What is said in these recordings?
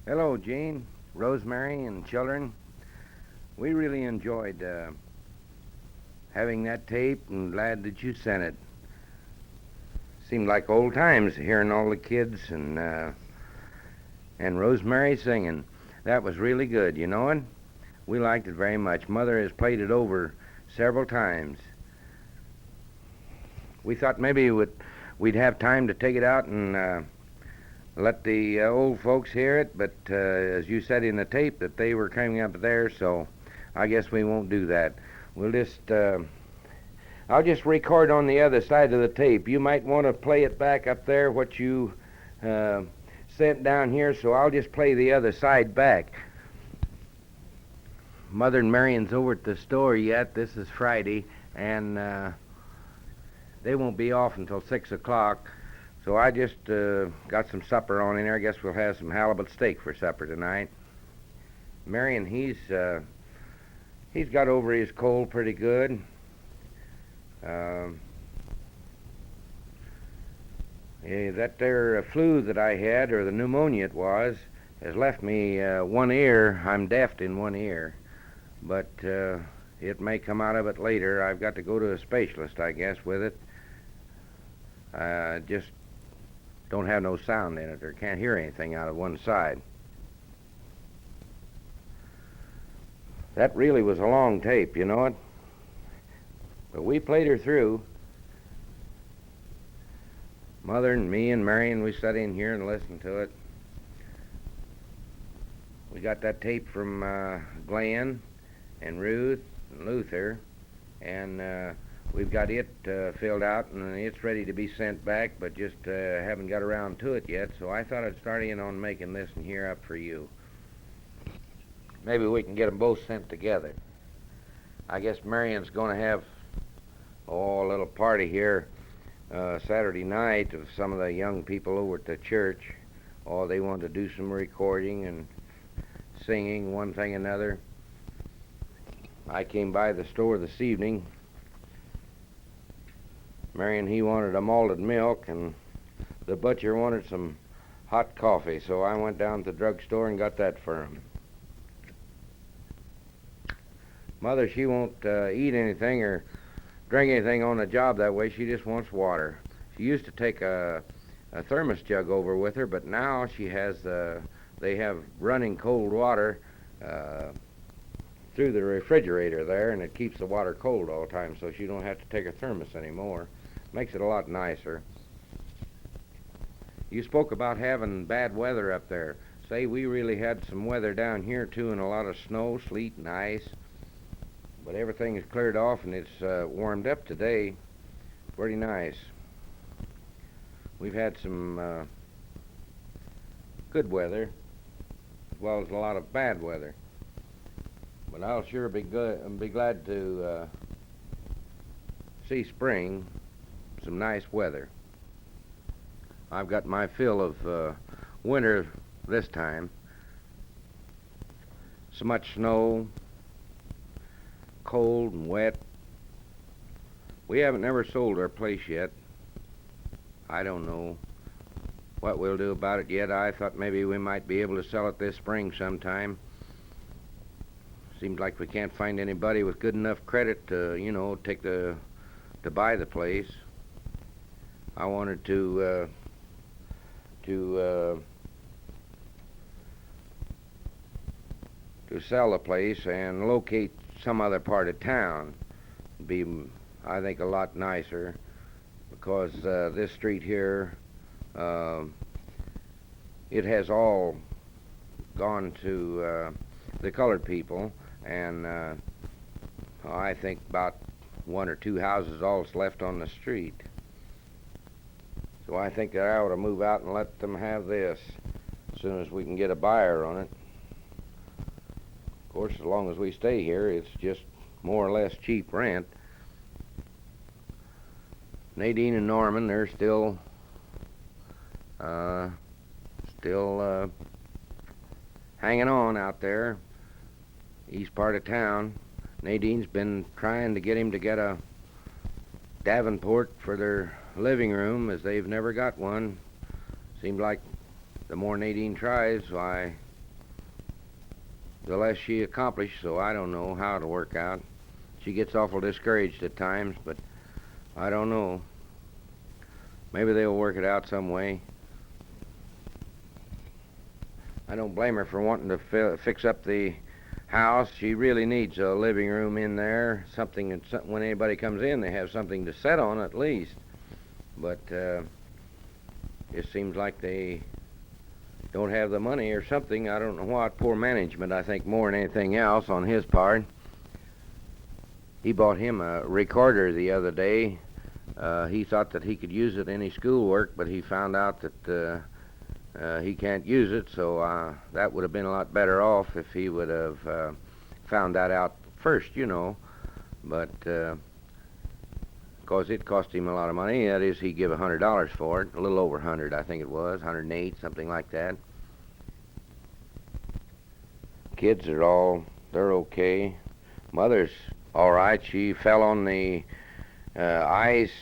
Hello, Gene, Rosemary, and children. We really enjoyed having that tape and glad that you sent it. Seemed like old times hearing all the kids and Rosemary singing. That was really good, you know it? We liked it very much. Mother has played it over several times. We thought maybe we'd have time to take it out and let the old folks hear it, but as you said in the tape that they were coming up there, so I guess we won't do that. We'll just, I'll just record on the other side of the tape. You might want to play it back up there, what you sent down here, so I'll just play the other side back. Mother and Marion's over at the store yet. This is Friday, and they won't be off until 6 o'clock. So I just got some supper on in there. I guess we'll have some halibut steak for supper tonight. Marion, he's got over his cold pretty good. Yeah, that there flu that I had, or the pneumonia it was, has left me one ear. I'm deaf in one ear, but it may come out of it later. I've got to go to a specialist, I guess, with it. Just don't have no sound in it, or can't hear anything out of one side. That really was a long tape, you know it? But we played her through. Mother and me and Marion, we sat in here and listened to it. We got that tape from Glenn and Ruth and Luther, and we've got it filled out, and it's ready to be sent back, but just haven't got around to it yet, so I thought I'd start in on making this and here up for you. Maybe we can get them both sent together. I guess Marion's going to have a little party here Saturday night of some of the young people over at the church. They want to do some recording and singing, one thing and another. I came by the store this evening. Marion, he wanted a malted milk, and the butcher wanted some hot coffee, so I went down to the drugstore and got that for him. Mother, she won't eat anything or drink anything on the job that way. She just wants water. She used to take a thermos jug over with her, but now she has they have running cold water through the refrigerator there, and it keeps the water cold all the time, so she don't have to take a thermos anymore. Makes it a lot nicer. You spoke about having bad weather up there. Say, we really had some weather down here too, and a lot of snow, sleet, and ice. But everything is cleared off, and it's warmed up today. Pretty nice. We've had some good weather, as well as a lot of bad weather. But I'll sure be glad to see spring, some nice weather. I've got my fill of winter this time. So much snow, cold and wet. We haven't never sold our place yet. I don't know what we'll do about it yet. I thought maybe we might be able to sell it this spring sometime. Seems like we can't find anybody with good enough credit to, to buy the place. I wanted to sell the place and locate some other part of town. It'd be, I think, a lot nicer, because this street here, it has all gone to the colored people, and I think about one or two houses all that's left on the street. So I think that I ought to move out and let them have this as soon as we can get a buyer on it. Of course, as long as we stay here, it's just more or less cheap rent. Nadine and Norman, they're still hanging on out there, east part of town. Nadine's been trying to get him to get a Davenport for their living room, as they've never got one. Seems like the more Nadine tries, why, the less she accomplished, so I don't know how it'll work out. She gets awful discouraged at times, but I don't know. Maybe they'll work it out some way. I don't blame her for wanting to fix up the house. She really needs a living room in there, something when anybody comes in, they have something to sit on at least. But it seems like they don't have the money or something. I don't know what. Poor management, I think, more than anything else on his part. He bought him a recorder the other day. He thought that he could use it in his schoolwork, but he found out that he can't use it, so that would have been a lot better off if he would have found that out first, you know. But because it cost him a lot of money, that is, he gave $100 for it, a little over 100, I think it was, 108, something like that. Kids they're okay. Mother's all right. She fell on the ice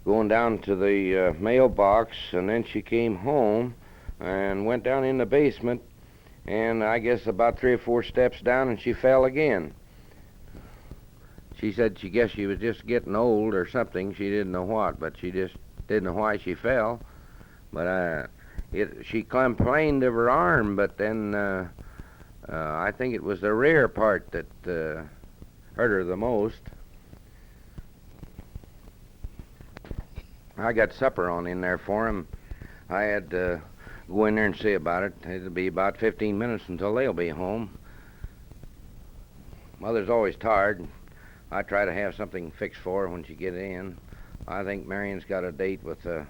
going down to the mailbox, and then she came home and went down in the basement, and I guess about 3 or 4 steps down, and she fell again. She said she guessed she was just getting old or something. She didn't know what, but she just didn't know why she fell. But she complained of her arm, but then I think it was the rear part that hurt her the most. I got supper on in there for him. I had to go in there and see about it. It'll be about 15 minutes until they'll be home. Mother's always tired. I try to have something fixed for her when she gets in. I think Marion's got a date with I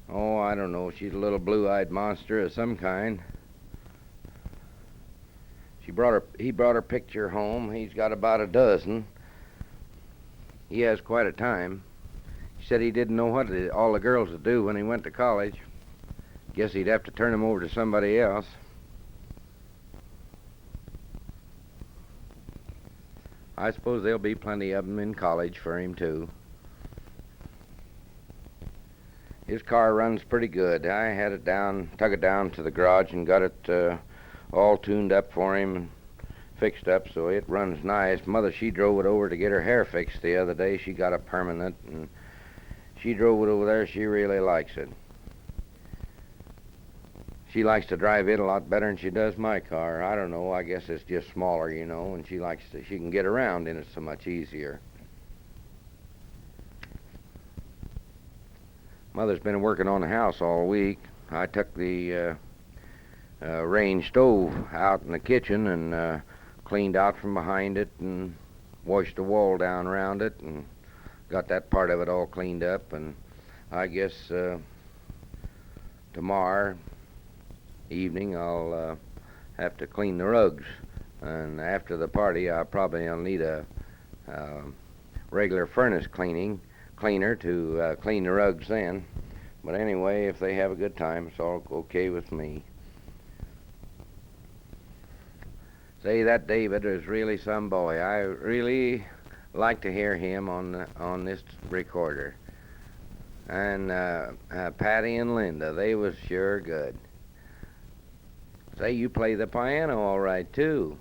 don't know, she's a little blue-eyed monster of some kind. He brought her picture home. He's got about a dozen. He has quite a time. He said he didn't know what all the girls would do when he went to college. Guess he'd have to turn them over to somebody else. I suppose there'll be plenty of them in college for him, too. His car runs pretty good. I had it took it down to the garage and got it all tuned up for him and fixed up, so it runs nice. Mother, she drove it over to get her hair fixed the other day. She got a permanent, and she drove it over there. She really likes it. She likes to drive it a lot better than she does my car. I don't know, I guess it's just smaller, you know, and she can get around in it so much easier. Mother's been working on the house all week. I took the range stove out in the kitchen and cleaned out from behind it and washed the wall down around it and got that part of it all cleaned up. And I guess tomorrow evening I'll have to clean the rugs. And after the party, I'll need a regular furnace cleaner to clean the rugs then. But anyway, if they have a good time, it's all okay with me. Say, that David is really some boy. I really like to hear him on this recorder. And Patty and Linda, they was sure good. Say, you play the piano all right, too.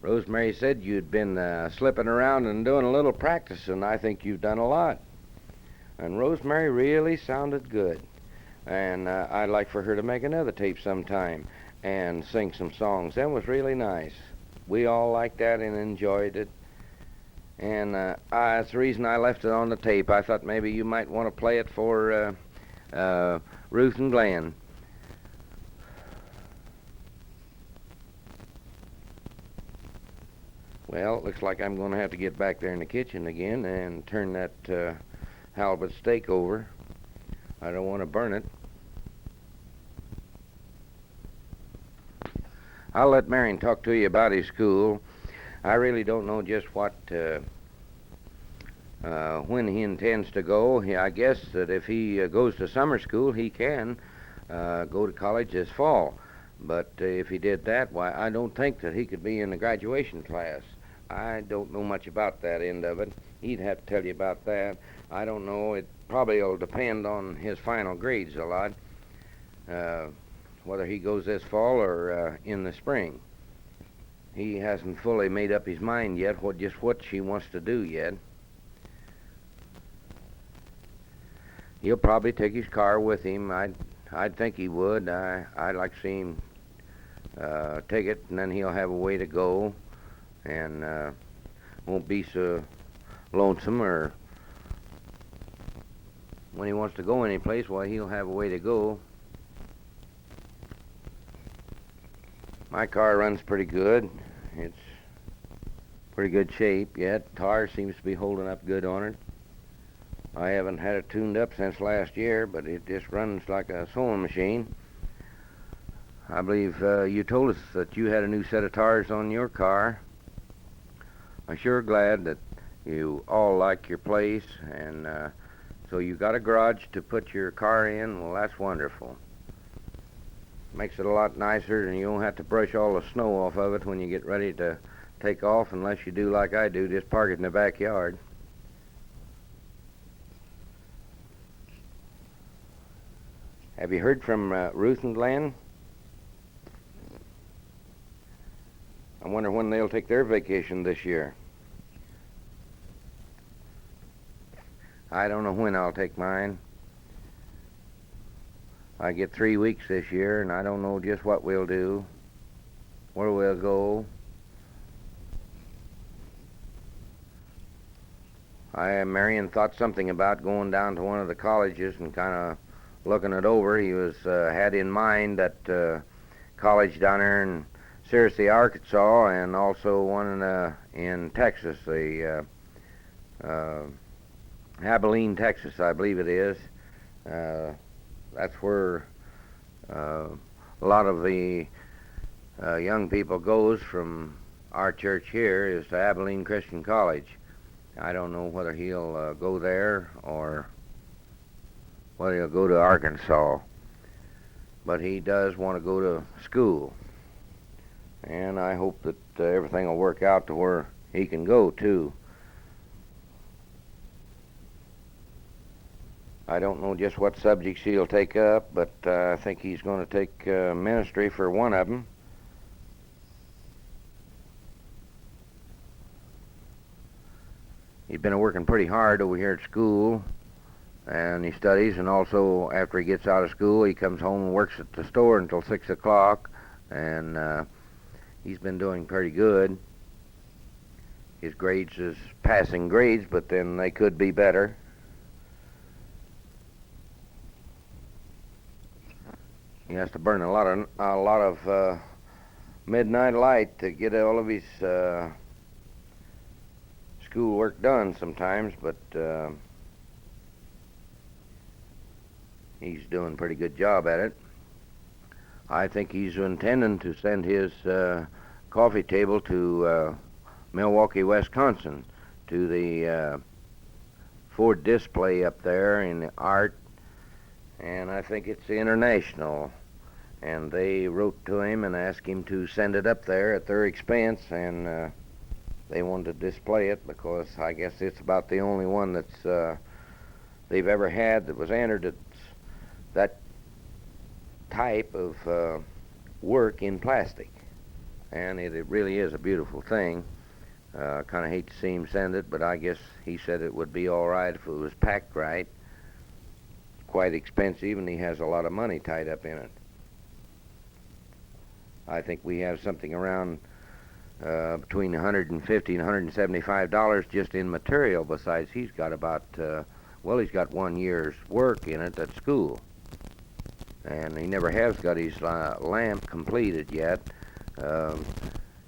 Rosemary said you'd been slipping around and doing a little practice, and I think you've done a lot. And Rosemary really sounded good. And I'd like for her to make another tape sometime and sing some songs. That was really nice. We all liked that and enjoyed it. And that's the reason I left it on the tape. I thought maybe you might want to play it for Ruth and Glenn. Well, it looks like I'm going to have to get back there in the kitchen again and turn that halibut steak over. I don't want to burn it. I'll let Marion talk to you about his school. I really don't know just when he intends to go. I guess that if he goes to summer school, he can go to college this fall. But if he did that, why, I don't think that he could be in the graduation class. I don't know much about that end of it. He'd have to tell you about that. I don't know. It probably will depend on his final grades a lot, whether he goes this fall or in the spring. he hasn't fully made up his mind yet just what she wants to do yet. He'll probably take his car with him. I'd think he would. I'd like to see him take it, and then he'll have a way to go, and won't be so lonesome. Or when he wants to go any place, well, he'll have a way to go. My car runs pretty good. It's pretty good shape yet. Tar seems to be holding up good on it. I haven't had it tuned up since last year, but it just runs like a sewing machine. I believe you told us that you had a new set of tires on your car. I'm sure glad that you all like your place, and so you got a garage to put your car in. Well, that's wonderful. Makes it a lot nicer, and you don't have to brush all the snow off of it when you get ready to take off, unless you do like I do, just park it in the backyard. Have you heard from Ruth and Glenn? I wonder when they'll take their vacation this year. I don't know when I'll take mine. I get 3 weeks this year, and I don't know just what we'll do, where we'll go. Marion thought something about going down to one of the colleges and kind of looking it over. He was had in mind that college down there in Searcy, Arkansas, and also one in Texas, the Abilene, Texas, I believe it is. That's where a lot of the young people goes from our church here, is to Abilene Christian College. I don't know whether he'll go there or whether he'll go to Arkansas, but he does want to go to school, and I hope that everything will work out to where he can go too. I don't know just what subjects he'll take up, but I think he's going to take ministry for one of them. He's been working pretty hard over here at school, and he studies, and also after he gets out of school, he comes home and works at the store until 6 o'clock, and he's been doing pretty good. His grades is passing grades, but then they could be better. He has to burn a lot of midnight light to get all of his school work done sometimes, but he's doing a pretty good job at it. I think he's intending to send his coffee table to Milwaukee, Wisconsin, to the Ford display up there in the art, and I think it's international. And they wrote to him and asked him to send it up there at their expense, and they wanted to display it because I guess it's about the only one that's they've ever had that was entered at that type of work in plastic. And it really is a beautiful thing. Kind of hate to see him send it, but I guess he said it would be all right if it was packed right. It's quite expensive, and he has a lot of money tied up in it. I think we have something around between $150 and $175 just in material. Besides, he's got about, he's got 1 year's work in it at school. And he never has got his lamp completed yet.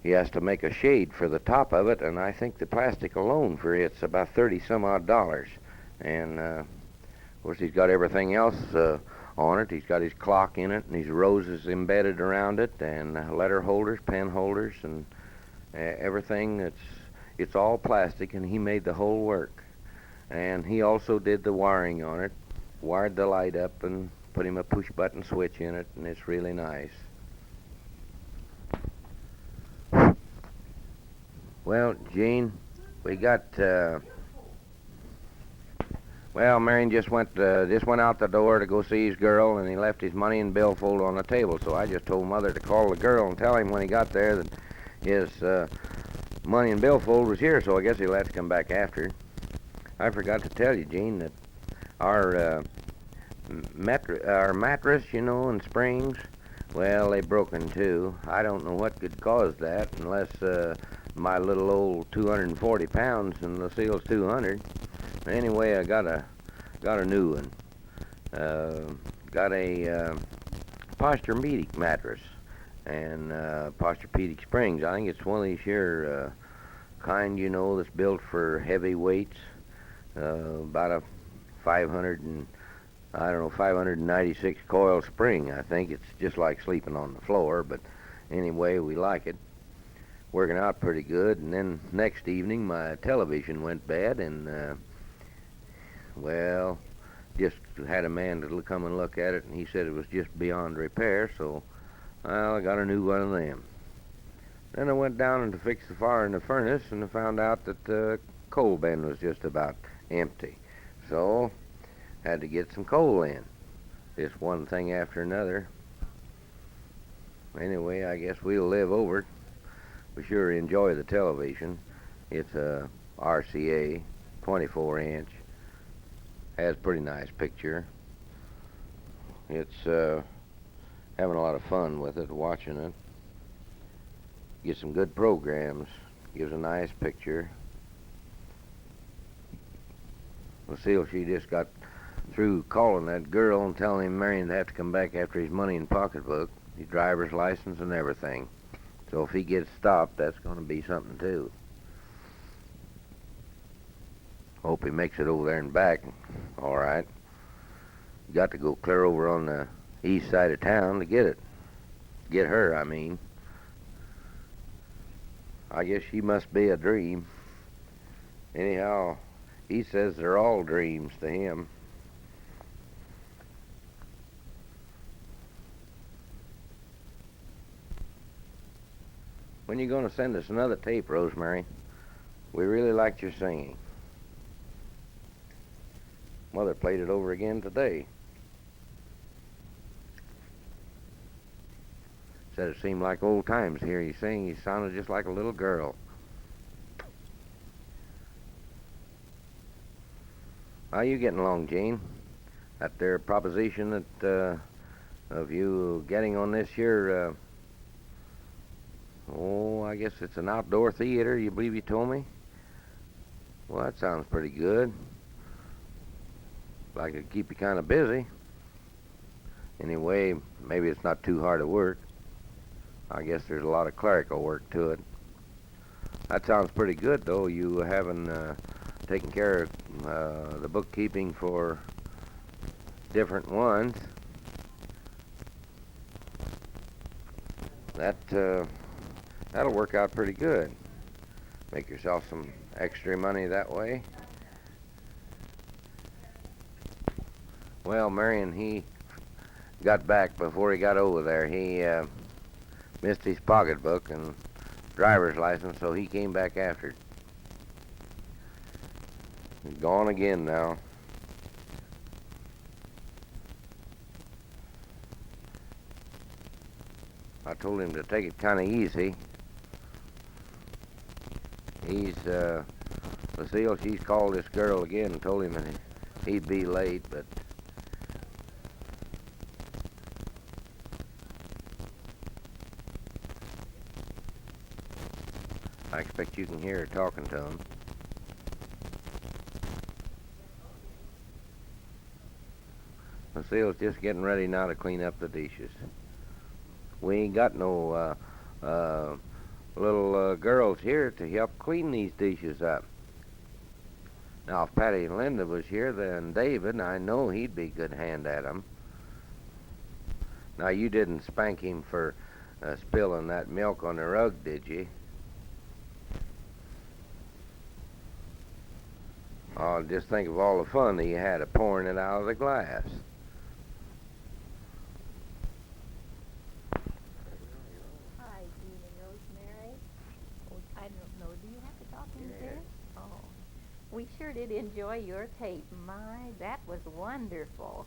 He has to make a shade for the top of it, and I think the plastic alone for it's about $30-some-odd. And, of course, he's got everything else on it. He's got his clock in it, and his roses embedded around it, and letter holders, pen holders, and everything. It's all plastic, and he made the whole work. And he also did the wiring on it, wired the light up, and put him a push-button switch in it, and it's really nice. Well, Gene, we got... Marion just went out the door to go see his girl, and he left his money and billfold on the table. So I just told Mother to call the girl and tell him when he got there that his money and billfold was here, so I guess he'll have to come back after. I forgot to tell you, Gene, that our our mattress, you know, and springs, well, they broke in two. I don't know what could cause that unless my little old 240 pounds and Lucille's 200. Anyway, I got a new one. Got a Posturepedic mattress and Posturepedic springs. I think it's one of these here kind, you know, that's built for heavy weights. About a 596 coil spring. I think it's just like sleeping on the floor, but anyway, we like it. Working out pretty good. And then next evening, my television went bad, and well, just had a man to come and look at it, and he said it was just beyond repair. So, well, I got a new one of them. Then I went down to fix the fire in the furnace, and I found out that the coal bin was just about empty. So, had to get some coal in. Just one thing after another. Anyway, I guess we'll live over it. We sure enjoy the television. It's a RCA, 24-inch. Has a pretty nice picture. It's having a lot of fun with it, watching it. Get some good programs. Gives a nice picture. Lucille, she just got through calling that girl and telling him Marion'd have to come back after his money and pocketbook, his driver's license and everything. So if he gets stopped, that's going to be something too. Hope he makes it over there and back. All right. Got to go clear over on the east side of town to get it. Get her, I mean. I guess she must be a dream. Anyhow, he says they're all dreams to him. When you going to send us another tape, Rosemary? We really liked your singing. Mother played it over again today. Said it seemed like old times to hear you sing. You sounded just like a little girl. How you getting along, Gene? That there proposition that of you getting on this here, I guess it's an outdoor theater, you believe you told me? Well, that sounds pretty good. Like it'd keep you kind of busy. Anyway, maybe it's not too hard to work. I guess there's a lot of clerical work to it. That sounds pretty good, though, you having taken care of the bookkeeping for different ones. That'll work out pretty good. Make yourself some extra money that way. Well, Marion, he got back before he got over there. He missed his pocketbook and driver's license, so he came back after it. He's gone again now. I told him to take it kind of easy. Lucille, she's called this girl again and told him that he'd be late, but I expect you can hear her talking to him. Lucille's just getting ready now to clean up the dishes. We ain't got no little girls here to help clean these dishes up. Now, if Patty and Linda was here, then David, I know he'd be a good hand at 'em. Now, you didn't spank him for spilling that milk on the rug, did you? Oh, just think of all the fun that you had of pouring it out of the glass. Hi, Gene and Rosemary. Oh, I don't know. Do you have to talk into this? Oh, we sure did enjoy your tape. My, that was wonderful.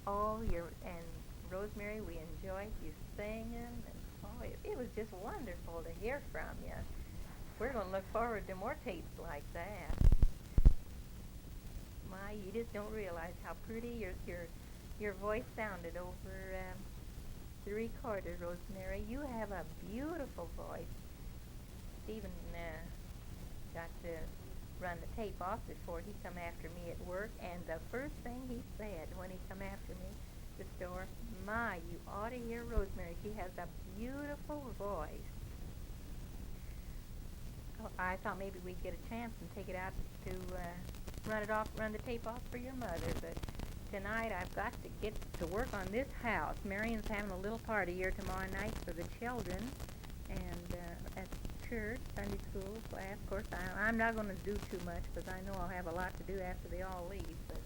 Oh, and Rosemary, we enjoyed you singing. And Oh, it was just wonderful to hear from you. We're going to look forward to more tapes like that. My, you just don't realize how pretty your voice sounded over the recorder, Rosemary. You have a beautiful voice. Stephen got to run the tape off before he come after me at work, and the first thing he said when he come after me at the store, "My, you ought to hear Rosemary. She has a beautiful voice." Oh, I thought maybe we'd get a chance and take it out to run the tape off for your mother, but tonight I've got to get to work on this house. Marion's having a little party here tomorrow night for the children, and at church, Sunday school class. Of course, I'm not going to do too much because I know I'll have a lot to do after they all leave, but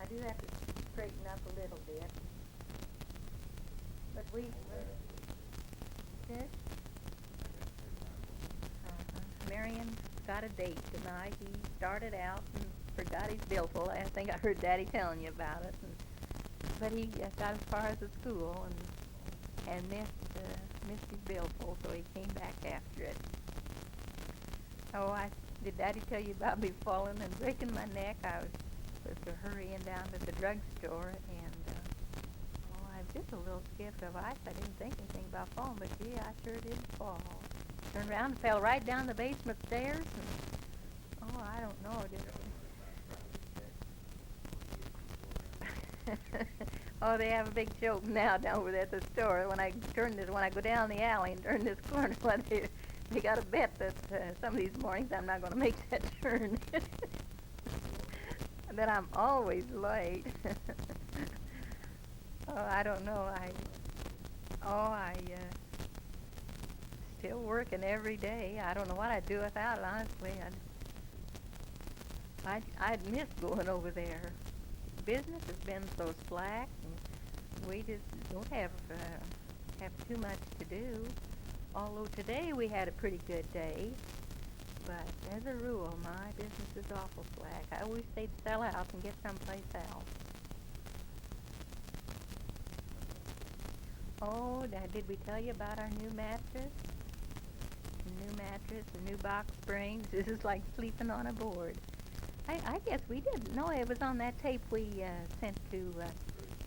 I do have to straighten up a little bit. But we... Yes? Marion's got a date tonight. He started out and forgot his billfold. I think I heard Daddy telling you about it. But he got as far as the school and missed his billfold, so he came back after it. Oh, did Daddy tell you about me falling and breaking my neck? I was supposed to hurry in down to the drugstore, and I was just a little scared of ice. I didn't think anything about falling, but gee, I sure did fall. Turned around and fell right down the basement stairs. And, I don't know. Oh, they have a big joke now down over there at the store. When I go down the alley and turn this corner, they got a bet that some of these mornings I'm not going to make that turn. And that I'm always late. I don't know. Still working every day. I don't know what I'd do without it, honestly. I'd miss going over there. Business has been so slack, and we just don't have too much to do. Although today we had a pretty good day, but as a rule, my business is awful slack. I wish they'd sell out and get someplace else. Oh, did we tell you about our new mattress? The new box springs. This is like sleeping on a board. I guess we didn't know it was on that tape we sent to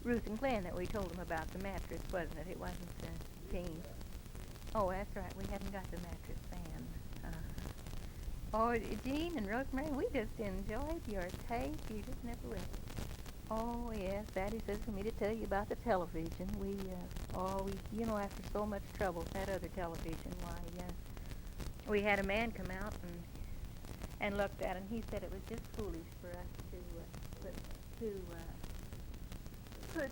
Ruth and Glenn that we told them about the mattress, wasn't it? It wasn't Jean. Oh, that's right. We haven't got the mattress fan. Jean and Rosemary, we just enjoyed your tape. You just never will. Oh, yes. Daddy says for me to tell you about the television. After so much trouble with that other television, we had a man come out and looked at it, and he said it was just foolish for us to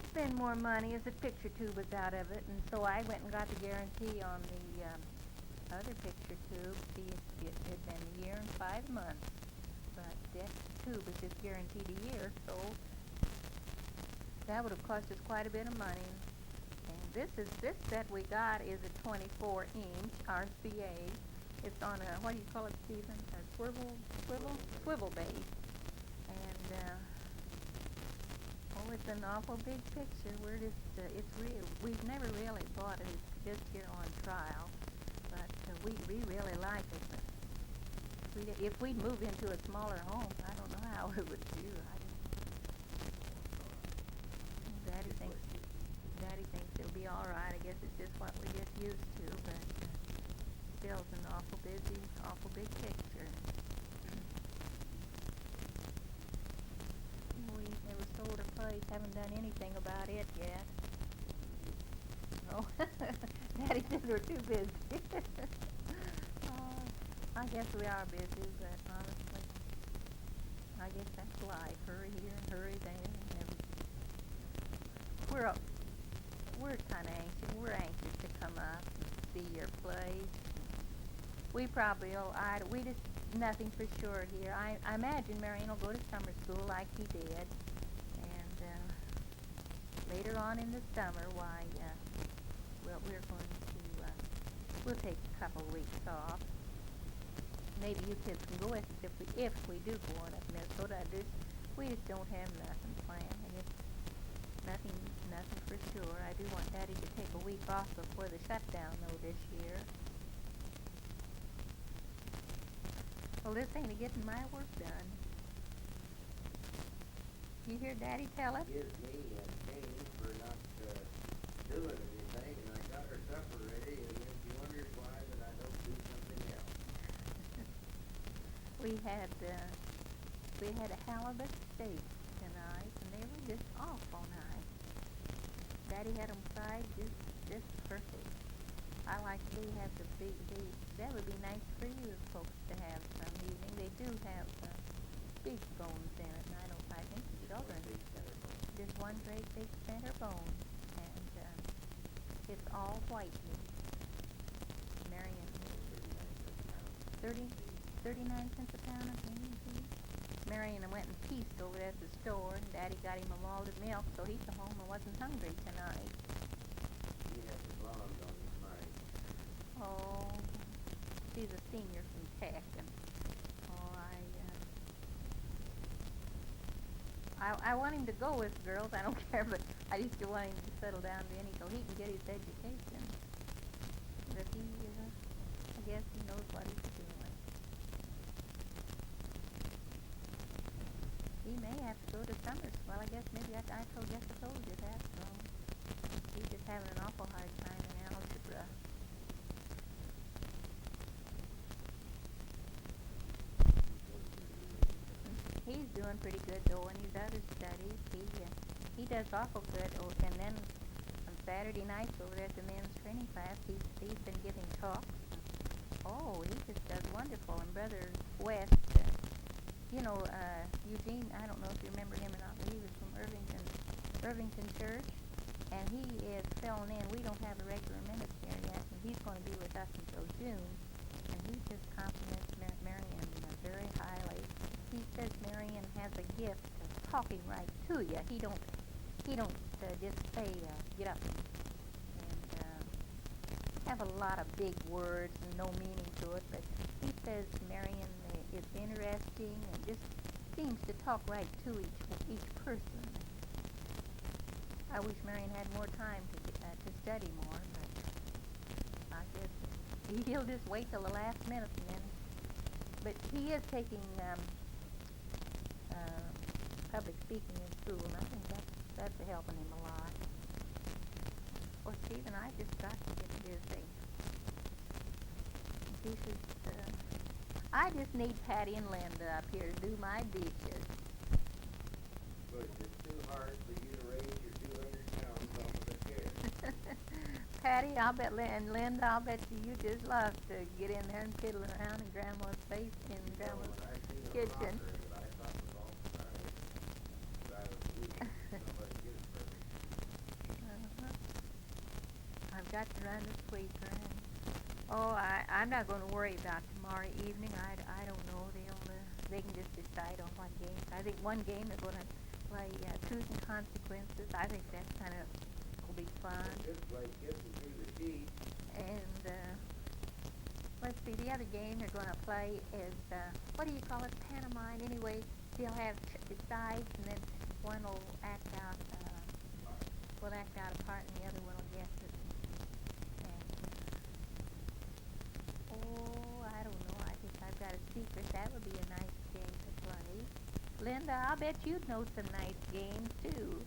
spend more money as the picture tube was out of it, and so I went and got the guarantee on the other picture tube. See, it had been a year and 5 months, but that tube was just guaranteed a year, so that would have cost us quite a bit of money. And this set we got is a 24-inch RCA. It's on a, what do you call it, Stephen? A swivel base. And, it's an awful big picture. It's real. We've never really bought it. It's just here on trial. But we really like it. But if we'd move into a smaller home, I don't know how it would do. Daddy thinks it'll be all right. I guess it's just what we get used to, but still it's an awful big picture. We never sold our place, haven't done anything about it yet. Oh, Daddy says we're too busy. I guess we are busy, but honestly, I guess that's life. Hurry here and hurry there and everything. We're kind of anxious. We're anxious to come up and see your place. We probably will. We just nothing for sure here. I imagine Marion will go to summer school like he did, and later on in the summer, we'll take a couple of weeks off. Maybe you kids can go with us if we do go on up to Minnesota. We just don't have nothing planned. And Nothing, nothing for sure. I do want Daddy to take a week off before the shutdown, though, this year. Well, this ain't getting my work done. You hear Daddy tell us? Gives me pain for not doing anything, and I got her supper ready, and then she wonders why that I don't do something else. We had a halibut steak tonight, and they were just awful nice. Daddy had them fried just perfect. I like they have the big. That would be nice for you folks to have some evening. They do have big bones in it, and I think the children just one great big center bone, and it's all white meat. Marion, 39 cents a pound of green beef. Marion went and pieced over at the store, and Daddy got him a malted milk, so he come home and wasn't hungry tonight. He has a blonde on his mind. Oh, she's a senior from Tech, and I want him to go with girls. I don't care, but I just want him to settle down to any so he can get his education. But he, I guess he knows what he's doing. He may have to go to summer school. Well, I guess maybe I told you that, so he's just having an awful hard time in algebra. He's doing pretty good though in his other studies. He does awful good. Oh, and then on Saturday nights over there at the men's training class, he's been giving talks. Oh, he just does wonderful. And Brother West, Eugene, I don't know if you remember him or not, but he was from Irvington Church, and he is filling in. We don't have a regular minister yet, and he's going to be with us until June. And he just compliments Marion very highly. He says Marion has a gift of talking right to you. He don't just say get up and have a lot of big words and no meaning to it. But he says Marion is interesting and just seems to talk right to each person. I wish Marion had more time to study more, but I guess he'll just wait till the last minute and then. But he is taking public speaking in school, and I think that's helping him a lot. Well, Stephen, I just got to get busy. I just need Patty and Linda up here to do my dishes. But it's too hard for you to raise your 200 pounds off of the chair. Patty, I'll bet, and Linda, I'll bet you just love to get in there and piddle around in Grandma's face in Grandma's kitchen. I've got to run the sweeper, and I'm not going to worry about tomorrow evening. I don't know. They can just decide on what games. I think one game they're going to play Truth and Consequences. I think that's kind of will be fun. Just like getting through the teeth. And let's see, the other game they're going to play is what do you call it? Pantomime. Anyway, they'll have sides, and then one will act out a part, and the other one will guess it. I don't know. I think I've got a secret. That would be a nice game to play. Linda, I'll bet you'd know some nice games, too.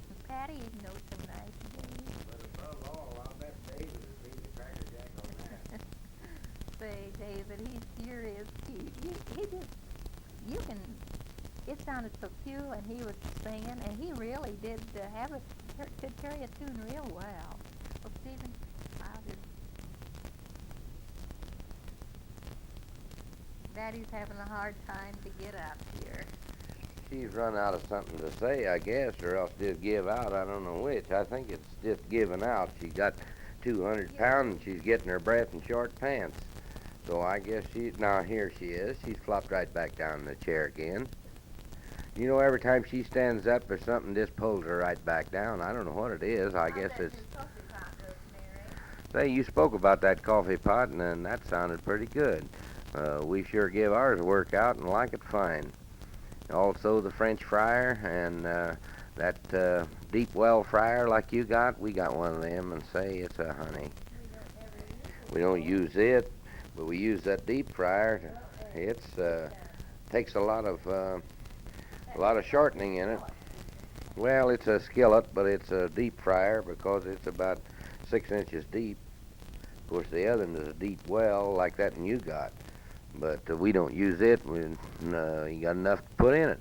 And Patty, you'd know some nice games. But above all, I'll bet David would be the Cracker Jack on that. Say, David, he sure is cute. It sounded so cute, and he was singing, and he really did could carry a tune real well. Well, Stephen, Daddy's having a hard time to get up here. She's run out of something to say, I guess, or else just give out. I don't know which. I think it's just giving out. She got 200 pounds, and she's getting her breath in short pants. So I guess now here she is. She's flopped right back down in the chair again. You know, every time she stands up, there's something just pulls her right back down. I don't know what it is. I guess it's... Say, you spoke about that coffee pot, and that sounded pretty good. We sure give ours a workout and like it fine. Also the French fryer and That deep well fryer like you got, we got one of them, and say it's a honey. We don't use it, but we use that deep fryer. It's takes a lot of shortening in it. Well, it's a skillet, but it's a deep fryer because it's about 6 inches deep. Of course, the other one is a deep well like that one you got, but we don't use it. You got enough to put in it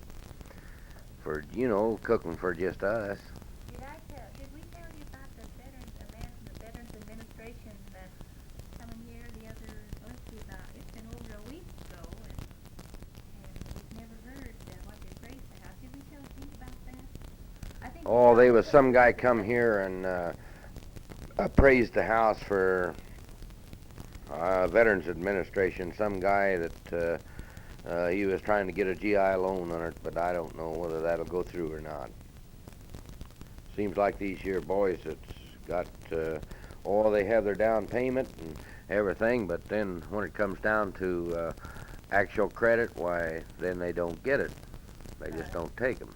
for cooking for just us. Did we tell you about the Veterans Administration coming here the other, let's see, it's been over a week ago, and we've never heard what they praised the house. Did we think about that? I think. Oh, there was some guy come here and appraised the house for Veterans Administration. Some guy that he was trying to get a GI loan on it, but I don't know whether that'll go through or not. Seems like these here boys that's got, they have their down payment and everything, but then when it comes down to actual credit, why, then they don't get it. They just don't take them.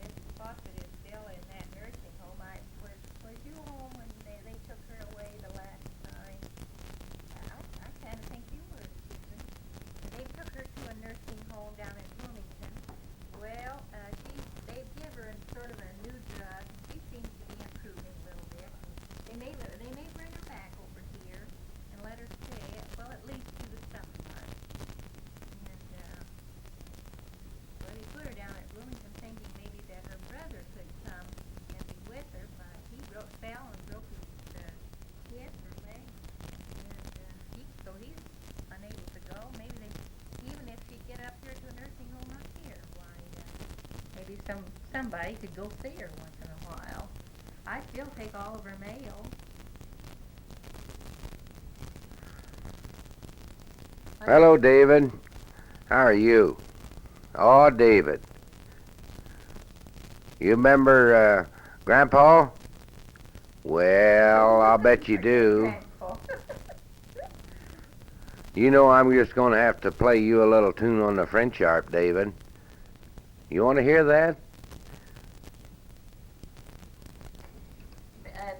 Miss Fawcett is still in that nursing home. Was you home when they took her away the last time? I kind of think you were, Susan. They took her to a nursing home down in Bloomington. Well, they give her sort of a new drug. She seems to be improving a little bit. They may bring her back over here and let her stay, well, at least to the summer months. And, well, he put her down at Bloomington thinking maybe that her brother could come and be with her, but he fell and broke his hip or leg. And so he's unable to go. Maybe even if she'd get up here to a nursing home up here, why, maybe somebody could go see her once in a while. I still take all of her mail. Hello, David. How are you? Oh, David. You remember Grandpa? Well, I'll bet you do. You know I'm just going to have to play you a little tune on the French harp, David. You want to hear that?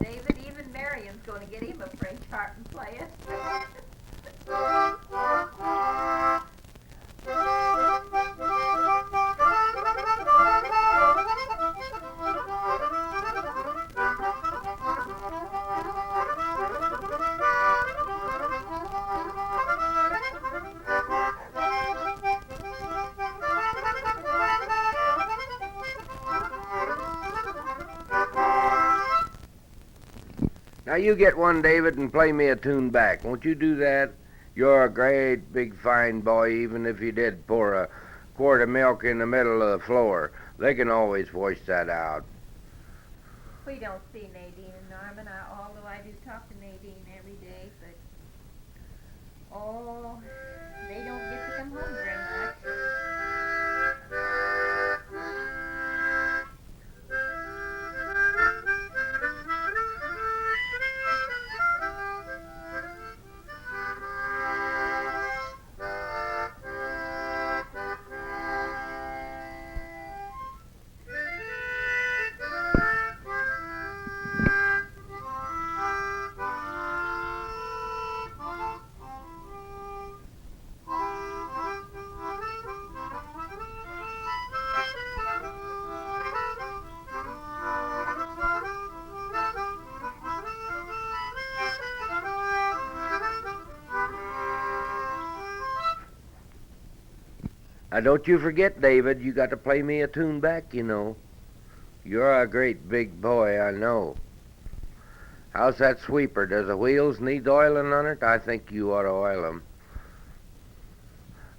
David, even Marion's going to get him a French harp and play it. Now you get one, David, and play me a tune back. Won't you do that? You're a great, big, fine boy, even if you did pour a quart of milk in the middle of the floor. They can always voice that out. We don't see Nadine and Norman, although I do talk to Nadine every day, but, they don't get to come home very much. Now don't you forget, David, you got to play me a tune back, you know. You're a great big boy, I know. How's that sweeper? Does the wheels need oiling on it? I think you ought to oil 'em.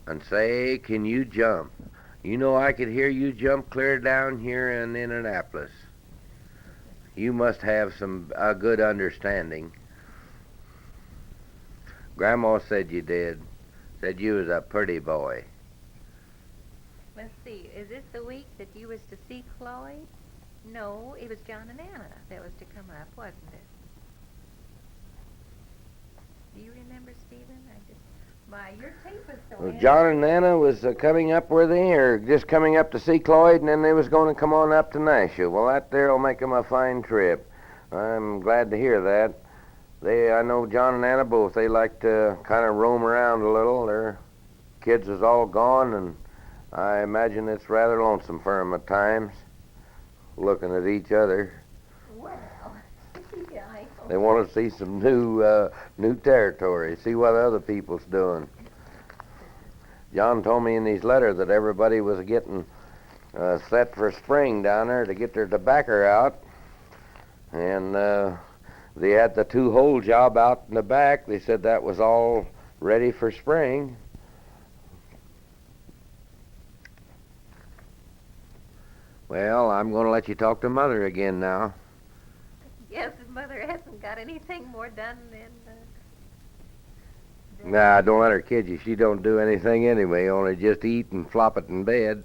And say, can you jump? You know I could hear you jump clear down here in Indianapolis. You must have a good understanding. Grandma said you did. Said you was a pretty boy. Let's see, is this the week that you was to see Chloe? No, it was John and Anna that was to come up, wasn't it? Do you remember, Stephen? My, your tape was so Well, heavy. John and Nana was coming up, were they, or just coming up to see Cloyd, and then they was going to come on up to Nashville? Well, that there'll make 'em a fine trip. I'm glad to hear that. I know John and Nana both. They like to kind of roam around a little. Their kids is all gone, and I imagine it's rather lonesome for 'em at times, looking at each other. Well, yeah, I know. They want to see some new territory, see what other people's doing. John told me in his letter that everybody was getting set for spring down there to get their tobacco out, and they had the two-hole job out in the back. They said that was all ready for spring. Well, I'm going to let you talk to Mother again now. Yes, Mother hasn't got anything more done than Nah, don't let her kid you. She don't do anything anyway, only just eat and flop it in bed.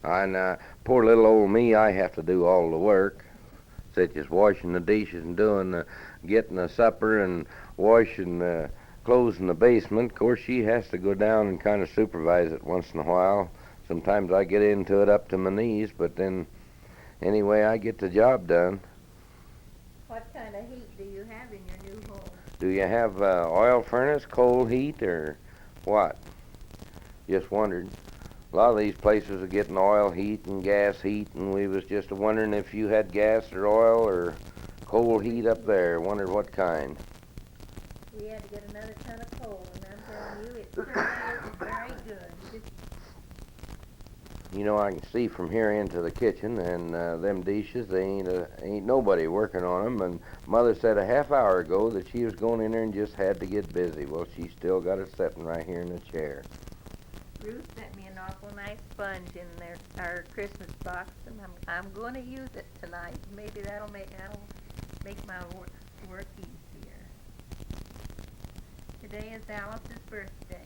And poor little old me, I have to do all the work, such as washing the dishes and getting the supper and washing the clothes in the basement. Of course, she has to go down and kind of supervise it once in a while. Sometimes I get into it up to my knees, but then anyway, I get the job done. What kind of heat do you have in your new home? Do you have oil furnace, coal heat, or what? Just wondered. A lot of these places are getting oil heat and gas heat, and we was just wondering if you had gas or oil or coal heat up there. Wondered what kind. We had to get another ton of coal, and I'm telling you, it sure is very good. Just You know, I can see from here into the kitchen, and them dishes, they ain't nobody working on them. And Mother said a half hour ago that she was going in there and just had to get busy. Well, she's still got it sitting right here in the chair. Ruth sent me an awful nice sponge in our Christmas box, and I'm going to use it tonight. Maybe that'll make my work easier. Today is Alice's birthday.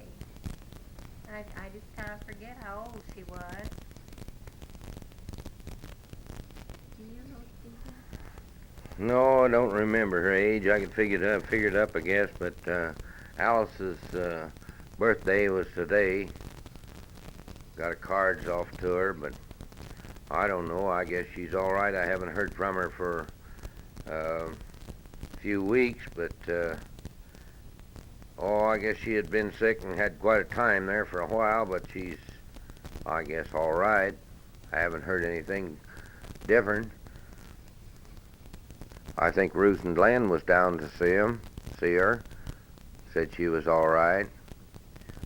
I just kind of forget how old she was. Do you know, Stephen? No, I don't remember her age. I could figure it up, I guess. But Alice's birthday was today. Got her cards off to her, but I don't know. I guess she's all right. I haven't heard from her for a few weeks, but I guess she had been sick and had quite a time there for a while, but she's, I guess, all right. I haven't heard anything different. I think Ruth and Glenn was down to see her. Said she was all right.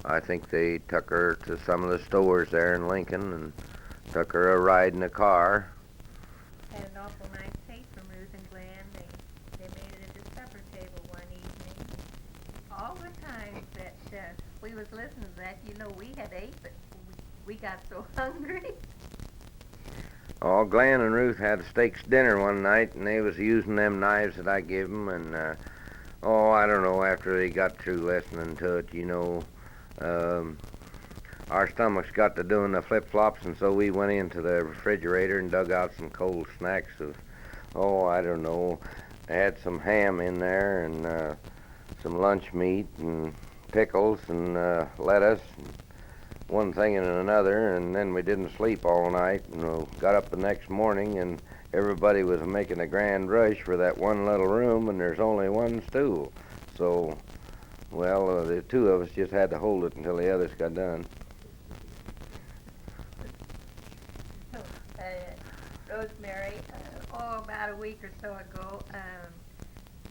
I think they took her to some of the stores there in Lincoln and took her a ride in the car. Had an awful nice tape from Ruth and Glenn. They made it at the supper table one evening. All the times that we was listening to that, you know, we had ate, but we got so hungry. Oh, Glenn and Ruth had a steaks dinner one night, and they was using them knives that I gave them, and I don't know, after they got through listening to it, you know, our stomachs got to doing the flip-flops, and so we went into the refrigerator and dug out some cold snacks of, I don't know, they had some ham in there and some lunch meat and pickles and lettuce, and one thing and another, and then we didn't sleep all night, and got up the next morning, and everybody was making a grand rush for that one little room, and there's only one stool. So, well, the two of us just had to hold it until the others got done. Rosemary, about a week or so ago,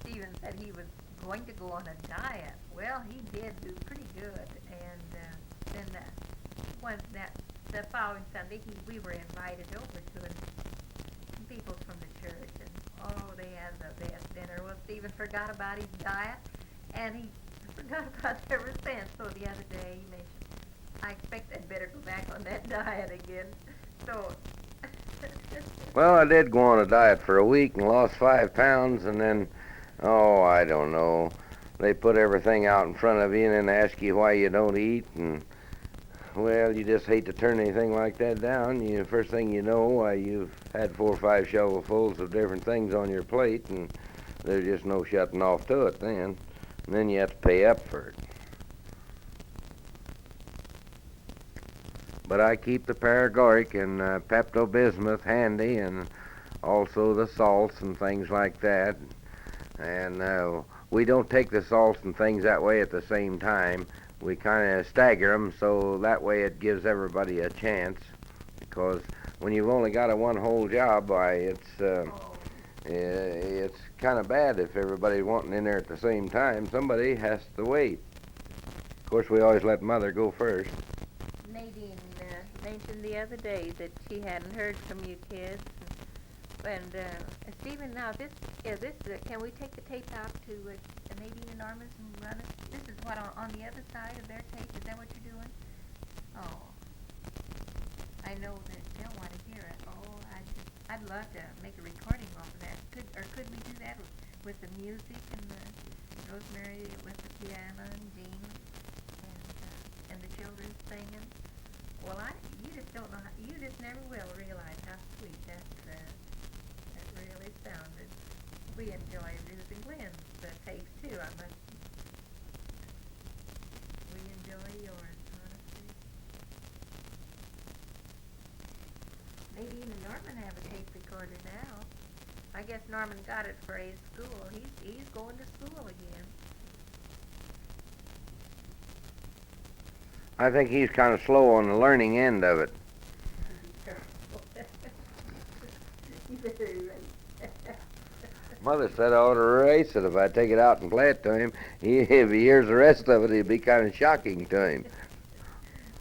Stephen said he was going to go on a diet. Well, he did do pretty good, and then the following Sunday, we were invited over to it. People from the church, and they had the best dinner. Well, Stephen forgot about his diet, and he forgot about it ever since. So the other day he mentioned, I expect I'd better go back on that diet again. So. Well, I did go on a diet for a week and lost 5 pounds, and then, I don't know, they put everything out in front of you and then ask you why you don't eat, and, well, you just hate to turn anything like that down. First thing you know, you've had 4 or 5 shovelfuls of different things on your plate, and there's just no shutting off to it then. And then you have to pay up for it. but I keep the paregoric and Pepto-Bismuth handy, and also the salts and things like that. And we don't take the salts and things that way at the same time. We kind of stagger them so that way it gives everybody a chance. Because when you've only got a one whole job, it's kind of bad if everybody's wanting in there at the same time. Somebody has to wait. Of course, we always let Mother go first. Nadine mentioned the other day that she hadn't heard from you kids. And Stephen, now can we take the tape out to Nadine and Norman's and run it? This is what on the other side of their tape. Is that what you're doing? Oh, I know that they'll want to hear it. Oh, I'd love to make a recording off of that. Could we do that with the music and the Rosemary with the piano and Jean and the children singing? Well, you just don't know. You just never will realize how sweet that really sounded. We enjoy Ruth and Glenn's tapes too. We enjoy yours, honestly. Nadine and Norman have a tape recorder now. I guess Norman got it for his school. He's going to school again. I think he's kind of slow on the learning end of it. Very right. Mother said I ought to erase it if I take it out and play it to him. If he hears the rest of it, it'd be kind of shocking to him.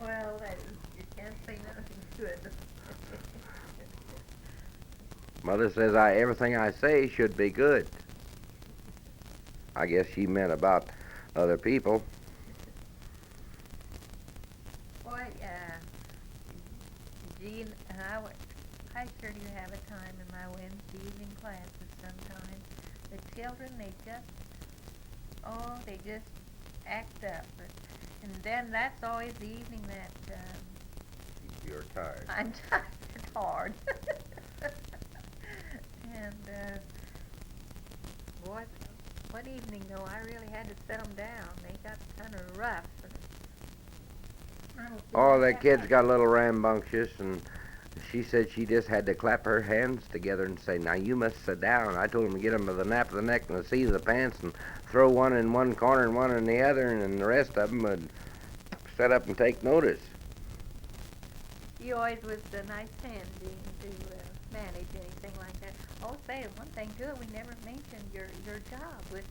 Well, you can't say nothing good. Mother says everything I say should be good. I guess she meant about other people. Boy, Jean and I sure do have a time in my Wednesday evening classes sometimes. The children, they just act up. And then that's always the evening that You're tired. I'm tired. It's hard. And what evening though, I really had to set them down. They got kind of rough. Oh, that kid's got a little rambunctious, and she said she just had to clap her hands together and say, "Now you must sit down." I told him to get him by the nape of the neck and the seat of the pants and throw one in one corner and one in the other, and then the rest of them would set up and take notice. You always was a nice hand, Jean, to manage anything like that. Oh, say one thing too. We never mentioned your job with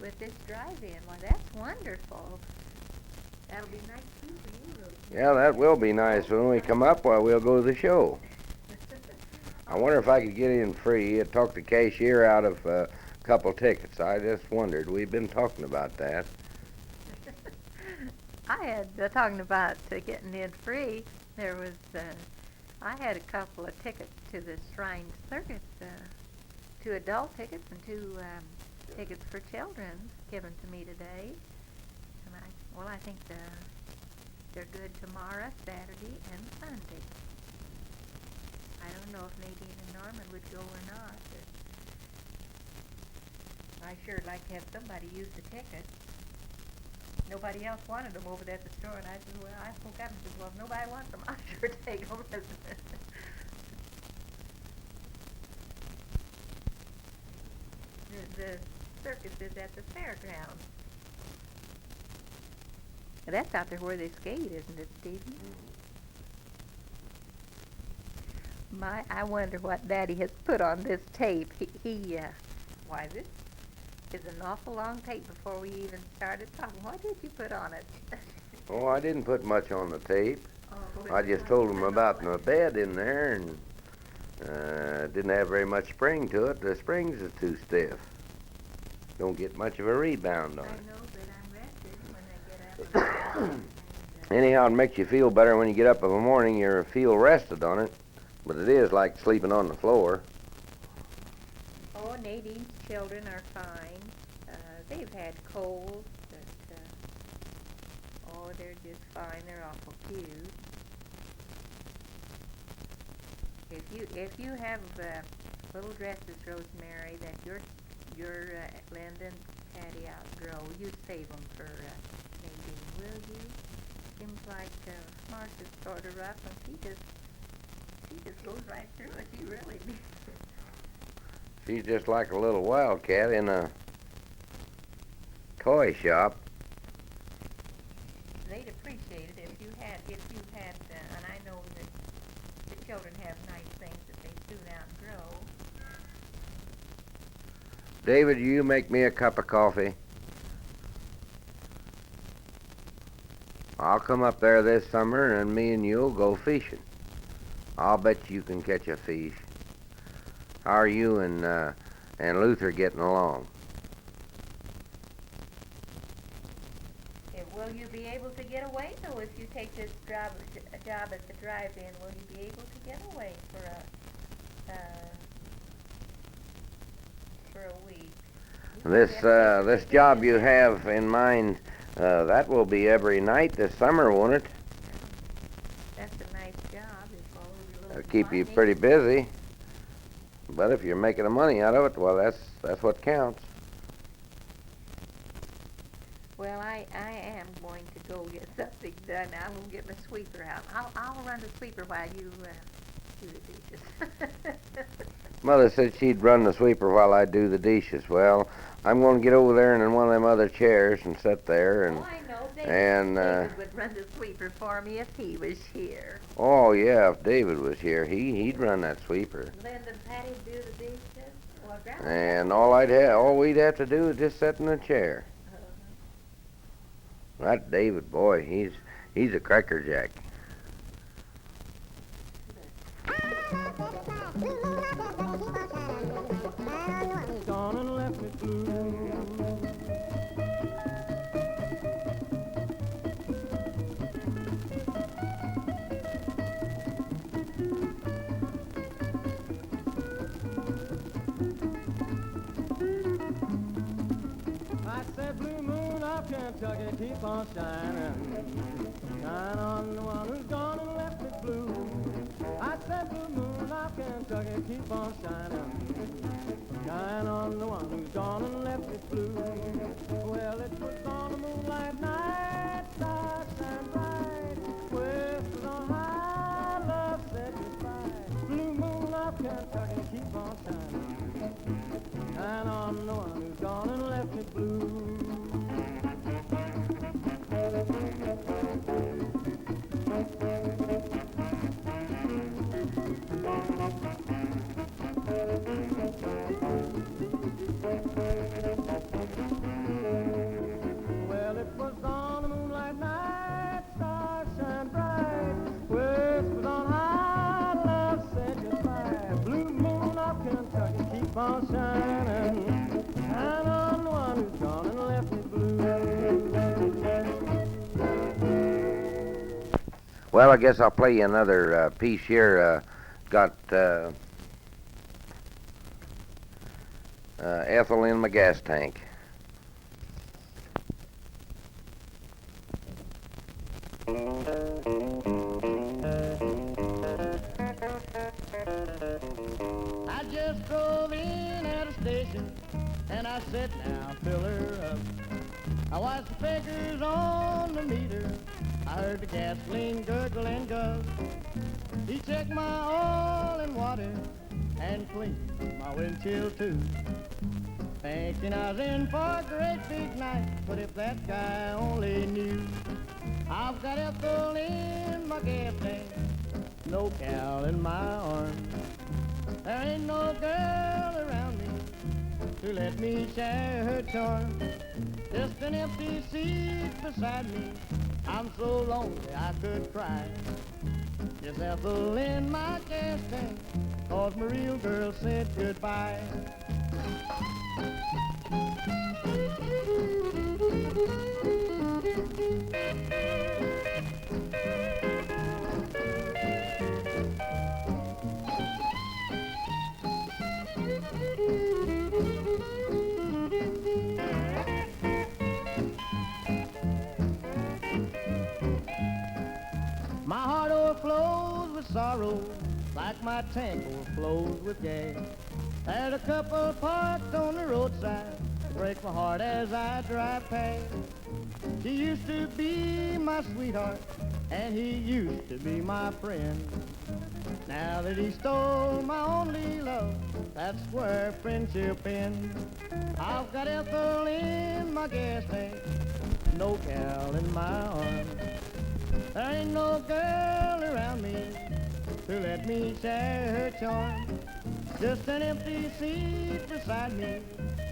with this drive-in. Well, that's wonderful. That'll be nice too for you, Rosie. Yeah, that will be nice. When we come up, well, we'll go to the show. I wonder if I could get in free. Talk the cashier out of a couple tickets. I just wondered. We've been talking about that. I had talking about getting in free. There was I had a couple of tickets to the Shrine Circus, 2 adult tickets and 2 tickets for children given to me today. And I think they're good tomorrow, Saturday, and Sunday. I don't know if Nadine and Norman would go or not. But I sure would like to have somebody use the tickets. Nobody else wanted them over there at the store, and I said, well, I spoke up and said, well, if nobody wants them, I'll sure take them. The circus is at the fairgrounds. That's out there where they skate, isn't it, Stephen? I wonder what Daddy has put on this tape. Why, this is an awful long tape before we even started talking. What did you put on it? Oh, I didn't put much on the tape. Oh, I just told them about the bed in there, and didn't have very much spring to it. The springs are too stiff. Don't get much of a rebound on I it. know, but I'm rested when I get up. Anyhow, it makes you feel better when you get up in the morning. You feel rested on it, but it is like sleeping on the floor. Oh, Nadine's children are fine. They've had colds, but they're just fine. They're awful cute. If you have little dresses, Rosemary, that your Linda and Patty outgrow, you save them for Nadine, will you? Seems like Marcia's sort of rough, and she just goes right through it. She really does. She's just like a little wildcat in a toy shop. They'd appreciate it if you had, and I know that the children have nice things that they soon outgrow. David, you make me a cup of coffee. I'll come up there this summer and me and you'll go fishing. I'll bet you can catch a fish. How are you and Luther getting along? Will you be able to get away, though, if you take this job at the drive-in? Will you be able to get away for a week? This job you have in mind, that will be every night this summer, won't it? That's a nice job. It's all a little It'll keep you money. pretty busy. But if you're making the money out of it, well, that's what counts. Well, I am going to go get something done. I'm going to get my sweeper out. I'll run the sweeper while you do the dishes. Mother said she'd run the sweeper while I do the dishes. Well, I'm going to get over there and in one of them other chairs and sit there and. Oh, I know. David would run the sweeper for me if he was here. Oh yeah, if David was here, he'd run that sweeper. Linda and Patty do the dishes. Well, Grandma. And all we'd have to do is just sit in a chair. That David boy, he's a crackerjack. Gone and left me blue. I said, blue moon of Kentucky, keep on shining. Shine on the one who's gone and left me blue. I said, blue moon of Kentucky, keep on shining. Shine on the one who's gone and left me blue. Well, it was on a moonlight night, stars shine bright. West was on high, love said goodbye. Blue moon of Kentucky, keep on shining. Shine on the one who's gone and left me blue. Well, it was on a moonlight night, stars shine bright. West was on high, love said goodbye. Blue moon of Kentucky, keep on shining. Shine on the one who's gone and left me blue. Well, I guess I'll play you another piece here. Got Ethel in my gas tank. I just drove in at a station, and I said, now fill her up. I watched the figures on the meter. I heard the gasoline gurgle and guzz. He checked my oil and water and cleaned my windshield too. Thinking I was in for a great big night, but if that guy only knew. I've got Ethel in my gas tank, no gal in my arms. There ain't no girl around me to let me share her charm. Just an empty seat beside me, I'm so lonely I could cry. Just Ethel in my gas tank, 'cause my real girl said goodbye. My heart overflows with sorrow, like my tank overflows with gas. There's a couple parked on the roadside, break my heart as I drive past. She used to be my sweetheart, and he used to be my friend. Now that he stole my only love, that's where friendship ends. I've got Ethel in my gas tank, no Cal in my arms. There ain't no girl around me to let me share her charm. Just an empty seat beside me,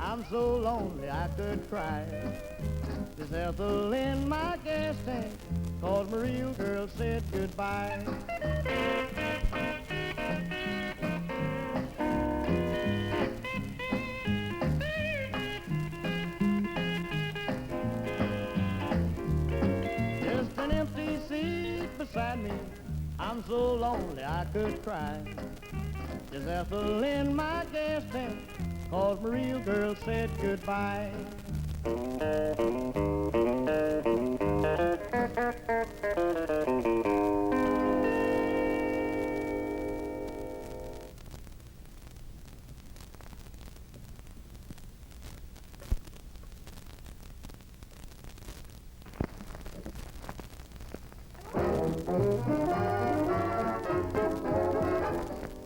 I'm so lonely I could cry. There's Ethel in my gas tank, 'cause my real girl said goodbye. Just an empty seat beside me, I'm so lonely I could cry. There's Ethel in my gas tank, 'cause my real girl said goodbye.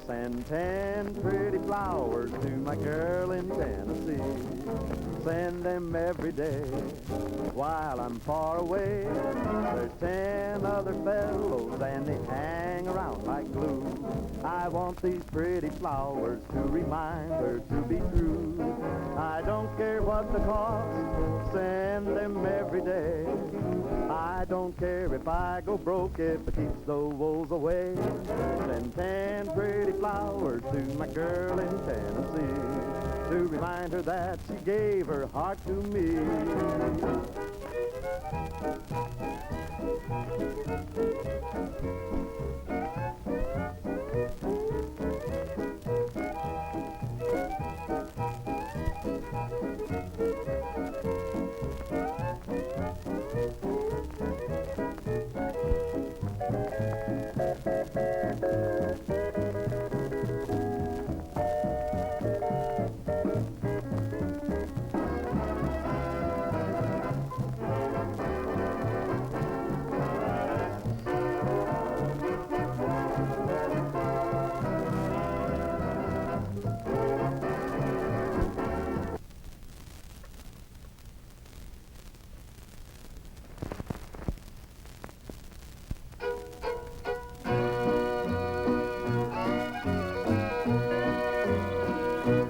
Send 10 pretty flowers to my girl in Tennessee. Send them every day while I'm far away. There's 10 other fellows and they hang around like glue. I want these pretty flowers to remind her to be true. I don't care what the cost, send them every day. I don't care if I go broke if it keeps the woes away. Send 10 pretty flowers to my girl in Tennessee to remind her that she gave her heart to me.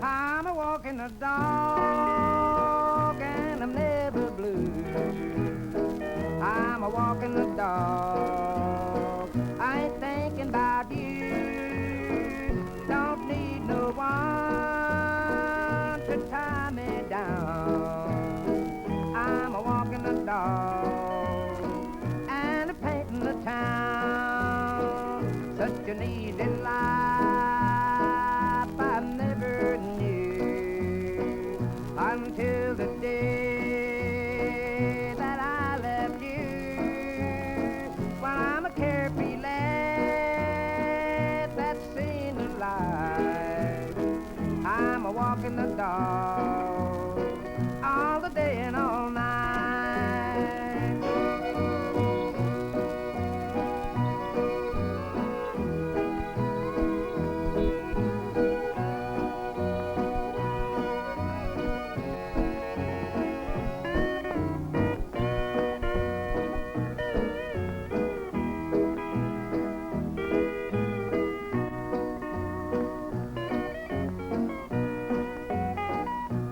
I'm a walking a dog and I'm never blue. I'm a walking the dog, I ain't thinking about you. Don't need no one to tie me down. I'm a walking the dog and I'm painting the town. Such an easy life I never knew until the day that I left you. Well, I'm a carefree lad that's seen the light. I'm a walking the dog all the day and all night.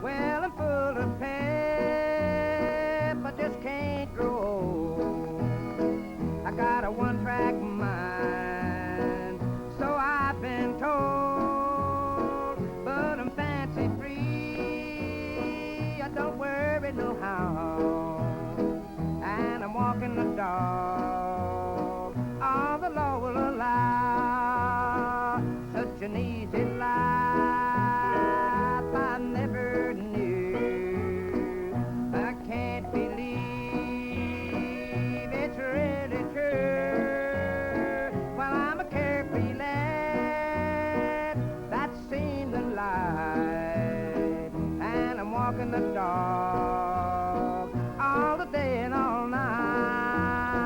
Well, I'm full of pep, I just can't grow old. I got a one-track mind, so I've been told. But I'm fancy free, I don't worry no how. And I'm walking the dog, all the law will allow. Such an easy life I never knew. I can't believe it's really true. Well, I'm a carefree lad that's seen the light, and I'm walking the dog all the day and all night.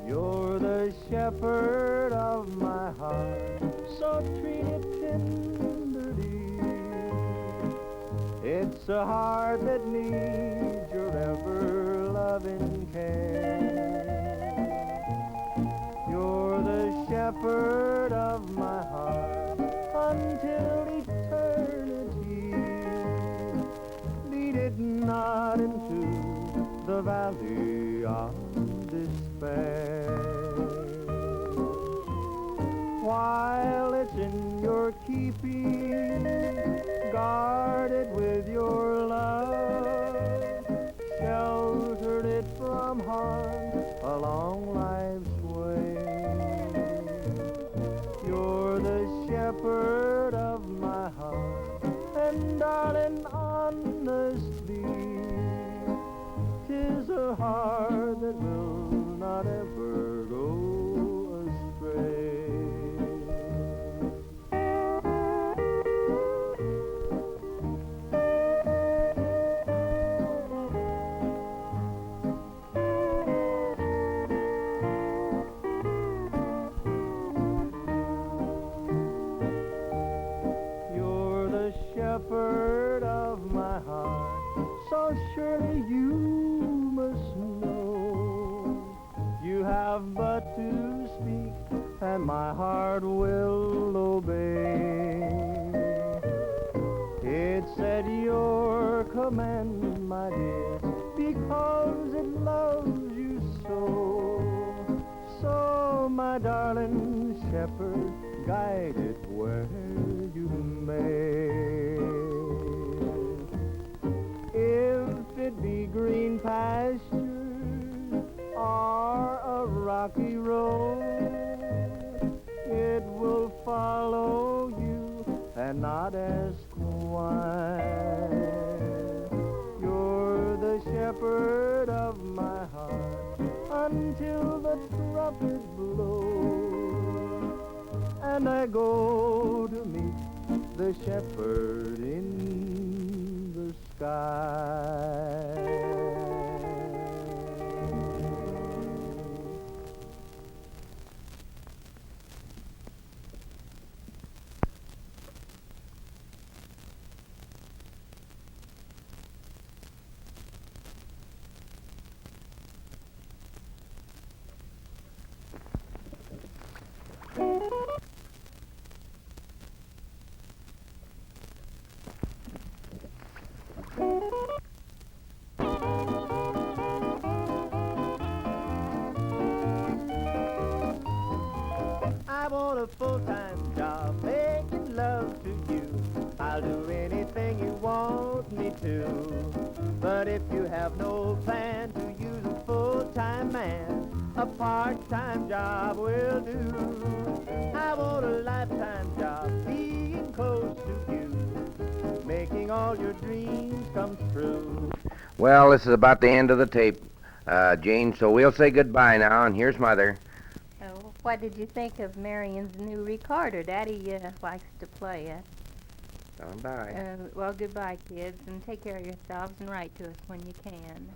You're the shepherd of my heart, so treat it tenderly. It's a heart that needs your ever-loving care. You're the shepherd of my heart until eternity. Lead it not into the valley of despair. While it's in your keeping, guard it with your love. Shelter it from harm along life's way. You're the shepherd of my heart, and darling, honestly, 'tis a heart that will not ever go astray. You're the shepherd of my heart, so surely you must know. You have but to speak, and my heart will obey. It's at your command, my dear, because it loves you so. So, my darling shepherd, guide it where you may. If it be green pastures or a rocky road, it will follow you and not ask why. You're the shepherd of my heart until the trumpet blows, and I go to meet the shepherd in the sky. I want a full-time job making love to you. I'll do anything you want me to. But if you have no plan to use a full-time man, a part-time job will do. I want a lifetime job being close to you, making all your dreams come true. Well, this is about the end of the tape, Jane, so we'll say goodbye now, and here's Mother. Oh, what did you think of Marion's new recorder? Daddy likes to play it. Bye. Well, goodbye, kids, and take care of yourselves and write to us when you can.